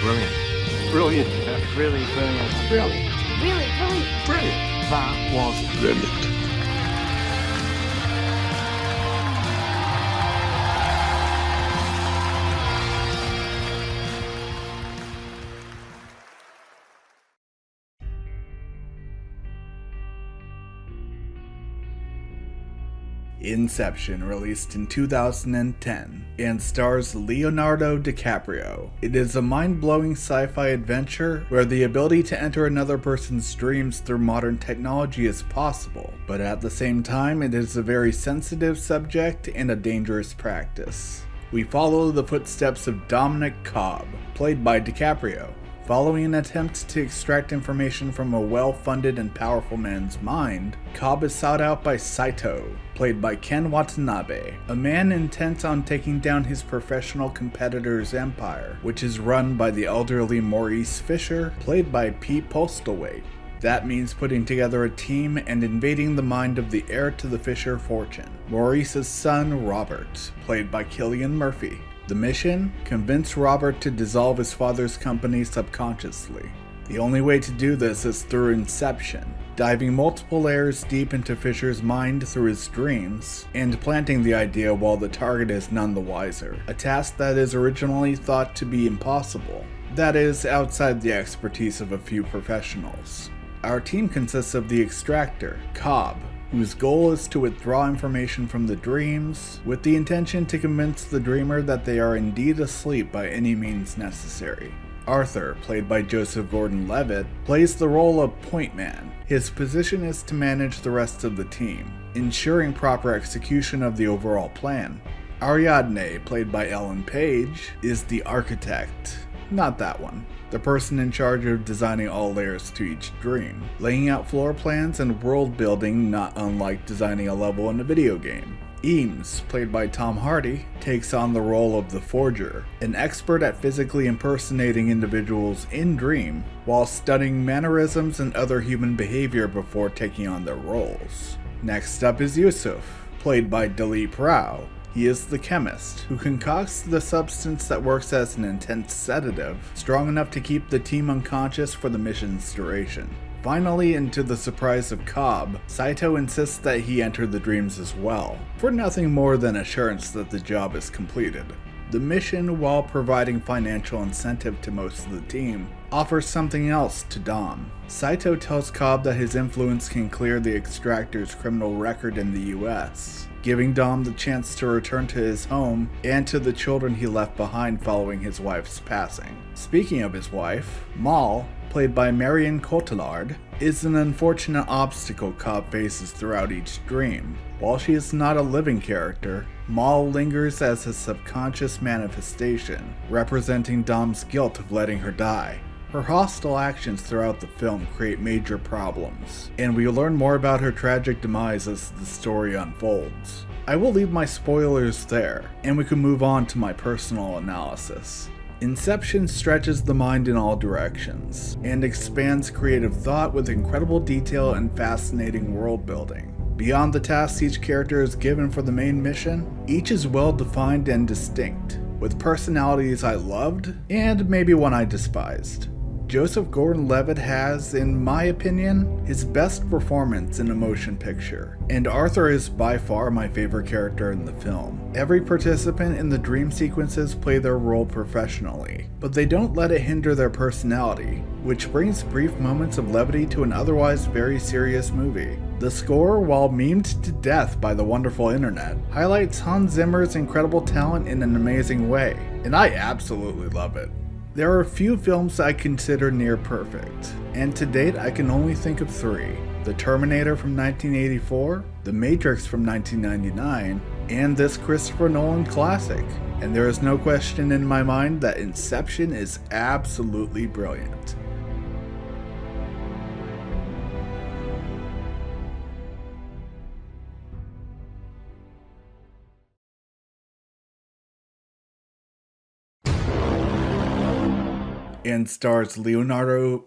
Brilliant. Brilliant. Really brilliant. Brilliant. Really brilliant. Brilliant. That was Brilliant. Inception, released in 2010, and stars Leonardo DiCaprio. It is a mind-blowing sci-fi adventure where the ability to enter another person's dreams through modern technology is possible, but at the same time it is a very sensitive subject and a dangerous practice. We follow the footsteps of Dominic Cobb, played by DiCaprio. Following an attempt to extract information from a well-funded and powerful man's mind, Cobb is sought out by Saito, played by Ken Watanabe, a man intent on taking down his professional competitor's empire, which is run by the elderly Maurice Fisher, played by Pete Postlethwaite. That means putting together a team and invading the mind of the heir to the Fisher fortune, Maurice's son Robert, played by Cillian Murphy. The mission? Convince Robert to dissolve his father's company subconsciously. The only way to do this is through Inception, diving multiple layers deep into Fisher's mind through his dreams, and planting the idea while the target is none the wiser, a task that is originally thought to be impossible. That is, outside the expertise of a few professionals. Our team consists of the Extractor, Cobb, whose goal is to withdraw information from the dreams, with the intention to convince the dreamer that they are indeed asleep by any means necessary. Arthur, played by Joseph Gordon-Levitt, plays the role of Point Man. His position is to manage the rest of the team, ensuring proper execution of the overall plan. Ariadne, played by Ellen Page, is the Architect. Not that one. The person in charge of designing all layers to each dream, laying out floor plans and world building not unlike designing a level in a video game. Eames, played by Tom Hardy, takes on the role of the Forger, an expert at physically impersonating individuals in dream, while studying mannerisms and other human behavior before taking on their roles. Next up is Yusuf, played by Dilip Rao. He is the chemist, who concocts the substance that works as an intense sedative, strong enough to keep the team unconscious for the mission's duration. Finally, and to the surprise of Cobb, Saito insists that he enter the dreams as well, for nothing more than assurance that the job is completed. The mission, while providing financial incentive to most of the team, offers something else to Dom. Saito tells Cobb that his influence can clear the Extractor's criminal record in the US, giving Dom the chance to return to his home and to the children he left behind following his wife's passing. Speaking of his wife, Mal, played by Marion Cotillard, is an unfortunate obstacle Cobb faces throughout each dream. While she is not a living character, Mal lingers as a subconscious manifestation, representing Dom's guilt of letting her die. Her hostile actions throughout the film create major problems, and we learn more about her tragic demise as the story unfolds. I will leave my spoilers there, and we can move on to my personal analysis. Inception stretches the mind in all directions, and expands creative thought with incredible detail and fascinating world building. Beyond the tasks each character is given for the main mission, each is well defined and distinct, with personalities I loved, and maybe one I despised. Joseph Gordon-Levitt has, in my opinion, his best performance in a motion picture, and Arthur is by far my favorite character in the film. Every participant in the dream sequences play their role professionally, but they don't let it hinder their personality, which brings brief moments of levity to an otherwise very serious movie. The score, while memed to death by the wonderful internet, highlights Hans Zimmer's incredible talent in an amazing way, and I absolutely love it. There are a few films I consider near perfect, and to date I can only think of three: The Terminator from 1984, The Matrix from 1999, and this Christopher Nolan classic. And there is no question in my mind that Inception is absolutely brilliant. And stars Leonardo